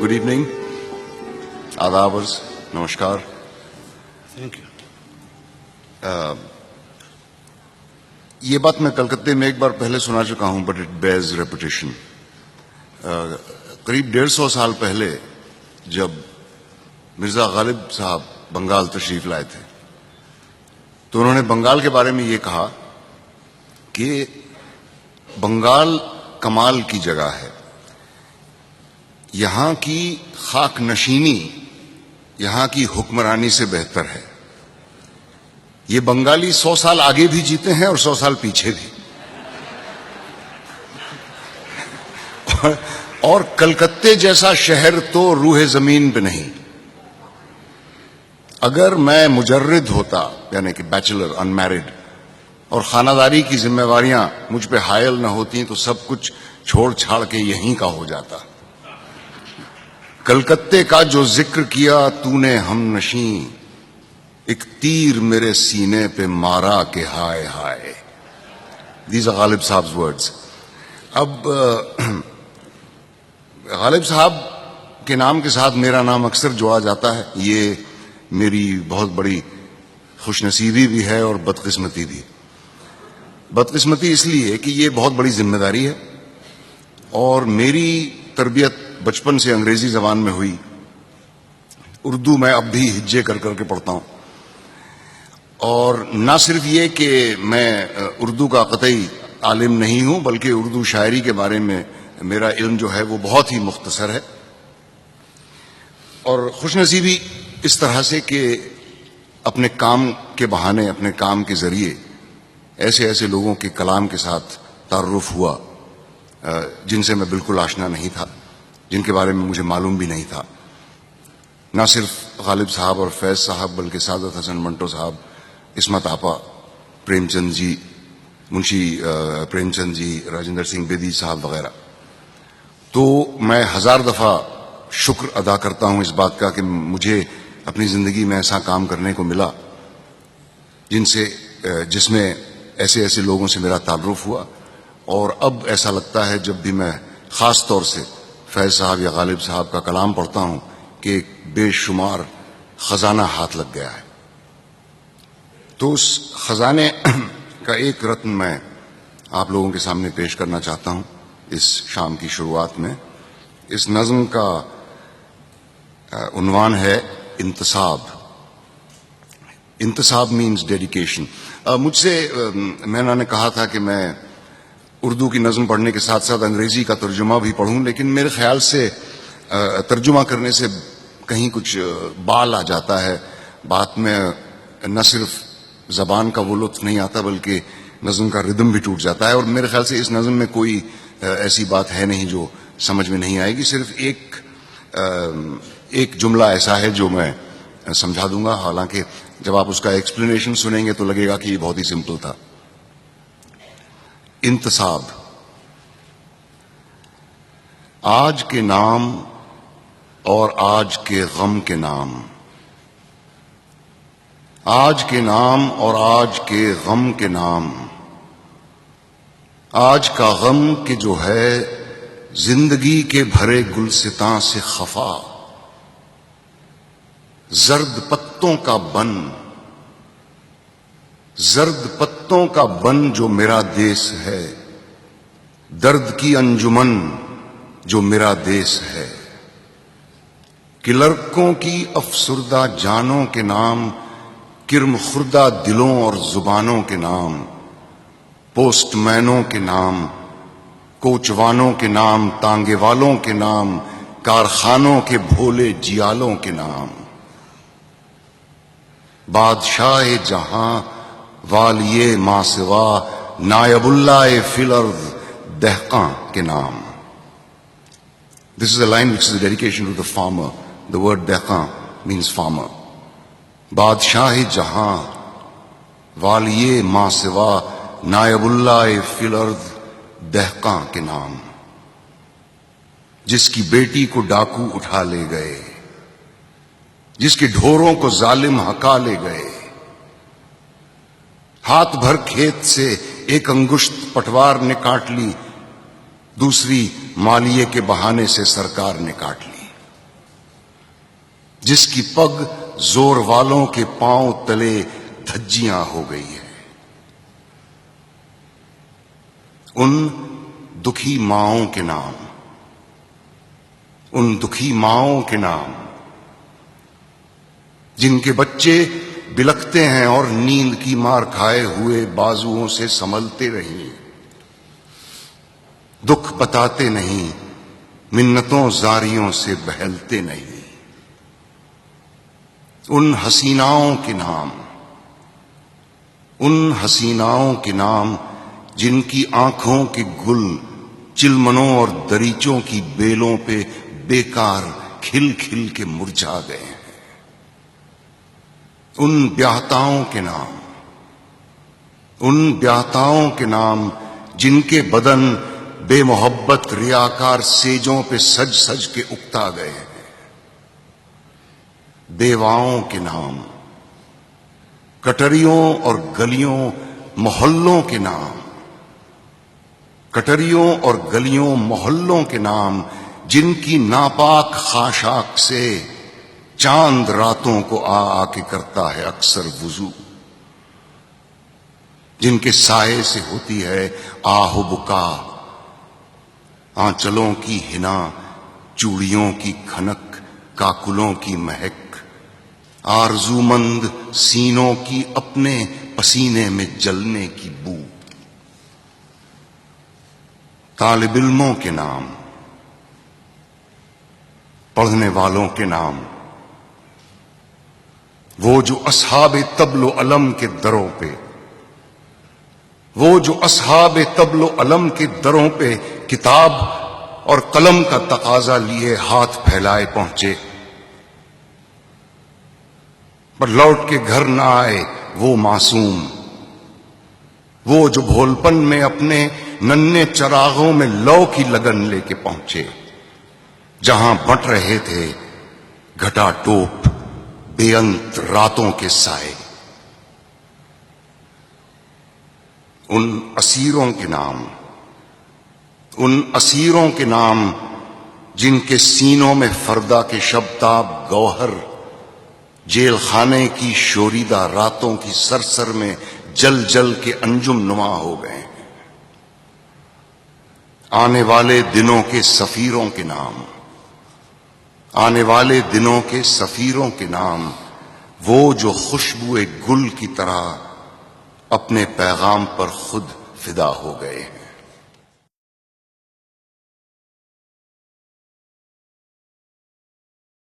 Good evening. Adabars. Namaskar. Thank you. یہ بات میں کلکتے میں ایک بار پہلے سنا چکا ہوں بٹ اٹ بیئرز ریپیٹیشن. قریب 150 سال پہلے جب مرزا غالب صاحب بنگال تشریف لائے تھے تو انہوں نے بنگال کے بارے میں یہ کہا کہ بنگال کمال کی جگہ ہے، یہاں کی خاک نشینی یہاں کی حکمرانی سے بہتر ہے. یہ بنگالی 100 سال آگے بھی جیتے ہیں اور 100 سال پیچھے بھی. اور کلکتے جیسا شہر تو روح زمین پہ نہیں. اگر میں مجرد ہوتا یعنی کہ بیچلر ان میرڈ اور خانہ داری کی ذمہ داریاں مجھ پہ حائل نہ ہوتی تو سب کچھ چھوڑ چھاڑ کے یہیں کا ہو جاتا. کلکتے کا جو ذکر کیا تو نے ہم نشیں، ایک تیر میرے سینے پہ مارا کہ ہائے ہائے. دیز آر غالب صاحب ورڈز. اب غالب صاحب کے نام کے ساتھ میرا نام اکثر جوڑا جاتا ہے. یہ میری بہت بڑی خوش نصیبی بھی ہے اور بدقسمتی بھی. بدقسمتی اس لیے کہ یہ بہت بڑی ذمہ داری ہے اور میری تربیت بچپن سے انگریزی زبان میں ہوئی. اردو میں اب بھی ہجے کر کر کے پڑھتا ہوں. اور نہ صرف یہ کہ میں اردو کا قطعی عالم نہیں ہوں بلکہ اردو شاعری کے بارے میں میرا علم جو ہے وہ بہت ہی مختصر ہے. اور خوش نصیبی اس طرح سے کہ اپنے کام کے بہانے اپنے کام کے ذریعے ایسے ایسے لوگوں کے کلام کے ساتھ تعارف ہوا جن سے میں بالکل آشنا نہیں تھا، جن کے بارے میں مجھے معلوم بھی نہیں تھا. نہ صرف غالب صاحب اور فیض صاحب بلکہ سعادت حسن منٹو صاحب، عصمت آپا، پریم چند جی، منشی پریم چند جی، راجندر سنگھ بیدی صاحب وغیرہ. تو میں 1000 دفعہ شکر ادا کرتا ہوں اس بات کا کہ مجھے اپنی زندگی میں ایسا کام کرنے کو ملا جس میں ایسے ایسے لوگوں سے میرا تعارف ہوا. اور اب ایسا لگتا ہے جب بھی میں خاص طور سے فیض صاحب یا غالب صاحب کا کلام پڑھتا ہوں کہ ایک بے شمار خزانہ ہاتھ لگ گیا ہے. تو اس خزانے کا ایک رتن میں آپ لوگوں کے سامنے پیش کرنا چاہتا ہوں اس شام کی شروعات میں. اس نظم کا عنوان ہے انتصاب. انتصاب مینز ڈیڈیکیشن. مجھ سے میں نے کہا تھا کہ میں اردو کی نظم پڑھنے کے ساتھ ساتھ انگریزی کا ترجمہ بھی پڑھوں، لیکن میرے خیال سے ترجمہ کرنے سے کہیں کچھ بال آ جاتا ہے بات میں. نہ صرف زبان کا وہ لطف نہیں آتا بلکہ نظم کا ردم بھی ٹوٹ جاتا ہے. اور میرے خیال سے اس نظم میں کوئی ایسی بات ہے نہیں جو سمجھ میں نہیں آئے گی. صرف ایک جملہ ایسا ہے جو میں سمجھا دوں گا، حالانکہ جب آپ اس کا ایکسپلینیشن سنیں گے تو لگے گا کہ یہ بہت ہی سمپل تھا. انتصاب. آج کے نام اور آج کے غم کے نام، آج کے نام اور آج کے غم کے نام. آج کا غم کہ جو ہے زندگی کے بھرے گلستاں سے خفا، زرد پتوں کا بن، زرد پتوں کا بن جو میرا دیس ہے، درد کی انجمن جو میرا دیس ہے. کہ لڑکوں کی افسردہ جانوں کے نام، کرم خوردہ دلوں اور زبانوں کے نام، پوسٹ مینوں کے نام، کوچوانوں کے نام، تانگے والوں کے نام، کارخانوں کے بھولے جیالوں کے نام. بادشاہ جہاں والیے ماں سوا، نائب اللہ فی الارض دہقاں کے نام. This is a line which is a dedication to the farmer. The word dehqan means farmer. بادشاہ جہاں والیے ماں سوا، نائب اللہ فی الارض دہقاں کے نام. جس کی بیٹی کو ڈاکو اٹھا لے گئے، جس کے ڈھوروں کو ظالم ہکا لے گئے. ہاتھ بھر کھیت سے ایک انگشت پٹوار نے کاٹ لی، دوسری مالیے کے بہانے سے سرکار نے کاٹ لی. جس کی پگ زور والوں کے پاؤں تلے دھجیاں ہو گئی ہے. ان دکھی ماؤں کے نام، ان دکھی ماؤں کے نام جن کے بچے بلکتے ہیں اور نیند کی مار کھائے ہوئے بازوؤں سے سنبھلتے رہیں، دکھ بتاتے نہیں، منتوں زاریوں سے بہلتے نہیں. ان حسیناؤں کے نام، ان حسیناؤں کے نام جن کی آنکھوں کے گل چلمنوں اور دریچوں کی بیلوں پہ بیکار کھل کھل کے مرجھا گئے ہیں. ان بیاہتاؤں کے نام، ان بیاہتاؤں کے نام جن کے بدن بے محبت ریاکار سیجوں پہ سج سج کے اکتا گئے ہیں. بیواؤں کے نام، کٹریوں اور گلیوں محلوں کے نام، کٹریوں اور گلیوں محلوں کے نام جن کی ناپاک خاشاک سے چاند راتوں کو آ کے کرتا ہے اکثر وضو، جن کے سائے سے ہوتی ہے آہ و بکا، آنچلوں کی ہنا، چوڑیوں کی کھنک، کاکلوں کی مہک، آرزومند سینوں کی اپنے پسینے میں جلنے کی بو. طالب علموں کے نام، پڑھنے والوں کے نام، وہ جو اصحاب طبل و علم کے دروں پہ، وہ جو اصحاب طبل و علم کے دروں پہ کتاب اور قلم کا تقاضا لیے ہاتھ پھیلائے پہنچے، پر لوٹ کے گھر نہ آئے وہ معصوم، وہ جو بھولپن میں اپنے ننھے چراغوں میں لو کی لگن لے کے پہنچے، جہاں بٹ رہے تھے گھٹا ٹوپ بے انت راتوں کے سائے. ان اسیروں کے نام، ان اسیروں کے نام جن کے سینوں میں فردا کے شبتاب گوہر جیل خانے کی شوریدہ راتوں کی سرسر میں جل جل کے انجم نما ہو گئے ہیں. آنے والے دنوں کے سفیروں کے نام، آنے والے دنوں کے سفیروں کے نام، وہ جو خوشبوئے گل کی طرح اپنے پیغام پر خود فدا ہو گئے ہیں.